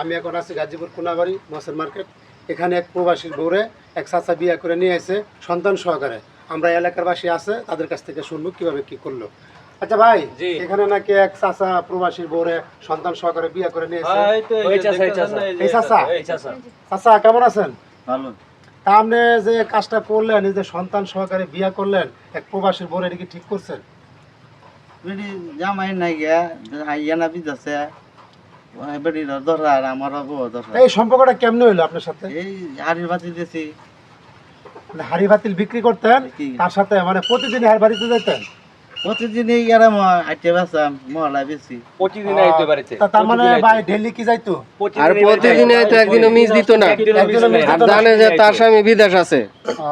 আমি এখন আছি গাজীপুর কোনাবাড়ি মসের মার্কেট। এখানে এক প্রবাসীর বউরে এক চাচা বিয়ে করে নিয়ে এসে সন্তান সহকারে। আমরা এলাকার বাসী আছে, তাদের কাছ থেকে শুনবো কিভাবে কি করলো। আচ্ছা ভাই, এখানে নাকি এক চাচা প্রবাসীর বউরে সন্তান সহকারে বিয়ে করে নিয়ে এসে। এই চাচা, চাচা কেমন আছেন? ভালো। তা আপনি যে কাজটা করলেন, এই যে সন্তান সহকারে বিয়ে করলেন এক প্রবাসীর বউরে, এটা কি ঠিক করছেন? বেটি জামাই নাই গিয়া হাইয়া না বিদাছে বেটি দরকার আমার দরকার। এই সম্পর্কটা কেমনে হইলো আপনার সাথে? এই হাড়ির বাতি দিয়েছি। মানে হাড়ি বাতিল বিক্রি করতেন, তার সাথে মানে প্রতিদিন হাড়ি বাড়িতে যেতেন? প্রতিদিন এই গেলে আইটে বেসাম মহলা বেশি। প্রতিদিন আইতে বাড়িতে। তার মানে ভাই ডেইলি কি যাইতো? আর প্রতিদিন আইতো, একদিনও মিস দিত না। আর জানে যে তার স্বামী বিদেশ আছে,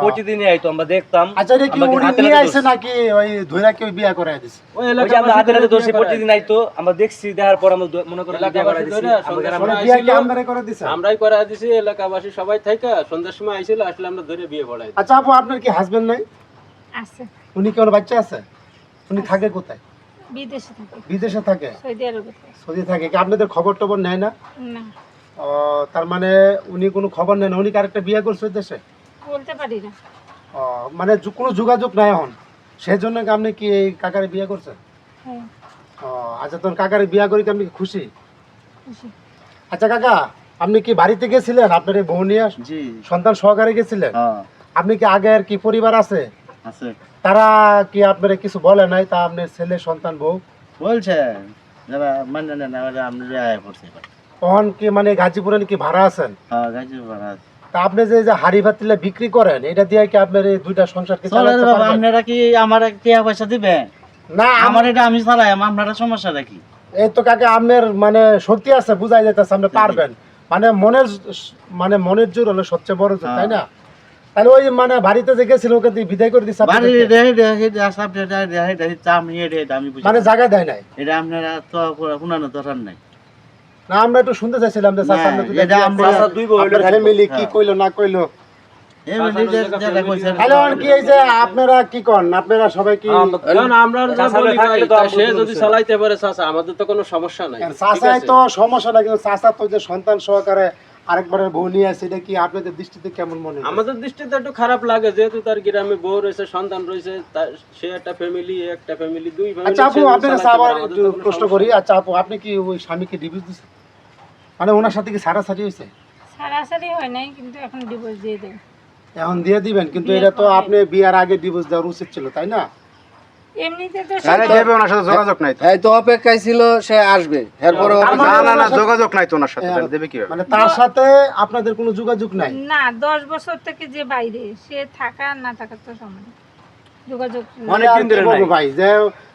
প্রতিদিনই আইতো, আমরা দেখতাম। আচ্ছা এটা কি উনি নিয়ে আইছে নাকি ওই ধইরা কেউ বিয়া করে দিছে? ওই যে আমরা হাতে হাতে দোষে প্রতিদিন আইতো, আমরা দেখছি, দেখার পর আমরা মনে করি বিয়ে করে দিছি। আমরা বিয়া কি আমরাই করে দিছে? আমরাই করে দিছি, এলাকাবাসী সবাই থাইকা সন্ধ্যার সময় আইছিল, আসলে আমরা ধরে বিয়ে পড়াই। আচ্ছা আপু, আপনার কি হাজবেন্ড নাই? আছে। উনি কি ওর বাচ্চা আছে? উনি থাকে কোথায়? বিদেশে থাকে। বিদেশে থাকে? সৌদি আরবে। সৌদি থাকে। কি আপনাদের খবর টবর নেয় না? না। ও তার মানে উনি কোনো খবর নেয় না। উনি কি আরেকটা বিয়ে করছে দেশে? বলতে পারি না। ও মানে কোনো যোগাযোগ নাই এখন, সেজন্য কি আপনি কি এই কাকারে বিয়ে করছেন? হ্যাঁ। ও আচ্ছা, তোর কাকারে বিয়ে করে কি আপনি কি খুশি? খুশি। আচ্ছা কাকা, আপনি কি বাড়িতে গেছিলেন আপনার এই বউ নিয়ে? জি। সন্তান সহকারে গেছিলেন? হ্যাঁ আপনি কি আগে আর কি পরিবার আছে? আছে। তারা কি আপনার কিছু বলে নাই? তা আপনার ছেলে সন্তান বউ বলছে যারা মানে না আমরা আয় পড়ছে। তখন কি মানে গাজীপুরে কি ভাড়া আছেন? হ্যাঁ গাজী ভাড়া। তা আপনি যে হাড়ি ভাতিলা বিক্রি করেন, এটা দিয়ে কি আপনার এই দুইটা সংসার কি চলে চালাতে বাবা, পারবেন? আপনারা কি আমার টাকা পয়সা দিবেন? না আমার এটা আমি চালাই, আপনারা সমস্যাটা কি? এই তো কাকা আপনার মানে শক্তি আছে, বুঝাই যাইতেছে আপনি পারবেন। মানে মনের জোর হলো সবচেয়ে বড় জোর, তাই না? তাহলে ওই মানে বাড়িতে যে গেছিল ওকে দিয়ে বিদায় করে দিচ্ছে বাড়ি মানে জায়গা দেয় নাই? এটা আপনারা তো শুনানো দরকার নাই। না আমরা একটু শুনতে চাইছিলাম যে চাচা আপনি এটা আমরা দুই বউ হইলো, ফ্যামিলি কি কইলো না কইলো। তাহলে আর কি এই যে আপনারা কি করেন, আপনারা সবাই কি আমরা যা বলি ভাই, সে যদি চালাইতে পারে চাচা, আমাদের তো কোনো সমস্যা নাই। চাচাই তো সমস্যা না, কিন্তু চাচা তো যে সন্তান সহকারে আরেকবারের বউ নিয়ে আসে, এটা কি আপনাদের দৃষ্টিতে কেমন মনে হয়? আমাদের দৃষ্টিতে একটু খারাপ লাগে, যেহেতু তার গ্রামে বউ রয়েছে, সন্তান রয়েছে, সে একটা ফ্যামিলি, একটা ফ্যামিলি, দুই ফ্যামিলি। আচ্ছা আপু, আপনার আবার একটু প্রশ্ন করি। আচ্ছা আপু, আপনি কি ওই স্বামীকে ডিভোর্স দিয়েছেন? মানে ওনার সাথে কি ছাড়াছাড়ি হয়েছে? সারাসারি হয় নাই, কিন্তু এখন ডিভোর্স দিয়ে দেব। এখন দিয়ে দিবেন? কিন্তু এটা তো আপনি বিয়ার আগে ডিভোর্স দেওয়ার উচিত ছিল, তাই না? এমনিতে তো ওনার সাথে যোগাযোগ নাই তো। এই তো অপেক্ষায় ছিল সে আসবে, এরপরে না যোগাযোগ নাই তো ওনার সাথে, দেবে কি? মানে তার সাথে আপনাদের কোনো যোগাযোগ নাই? না, 10 বছর থেকে যে বাইরে, সে থাকা না থাকার তো সমান যোগাযোগ। অনেকদিন ধরে বলবো ভাই যে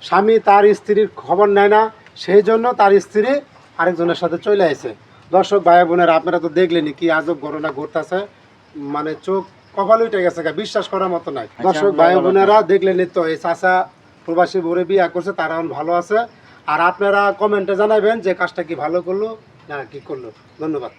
স্বামী তার স্ত্রীর খবর নেয় না, সেই জন্য তার স্ত্রী আরেকজনের সাথে চলে আসে। দর্শক ভাই বোনেরা, আপনারা তো দেখলেনি কি আজব ঘটনা ঘটতেছে, মানে চোখ কপাল উঠে গেছে, বিশ্বাস করার মতো নাই। দর্শক ভাই বোনেরা দেখলেনি তো, এই চাচা প্রবাসী বউরে বিয়ে করছে, তারা এখন ভালো আছে। আর আপনারা কমেন্টে জানাবেন যে কাজটা কি ভালো করলো না কি করলো। ধন্যবাদ।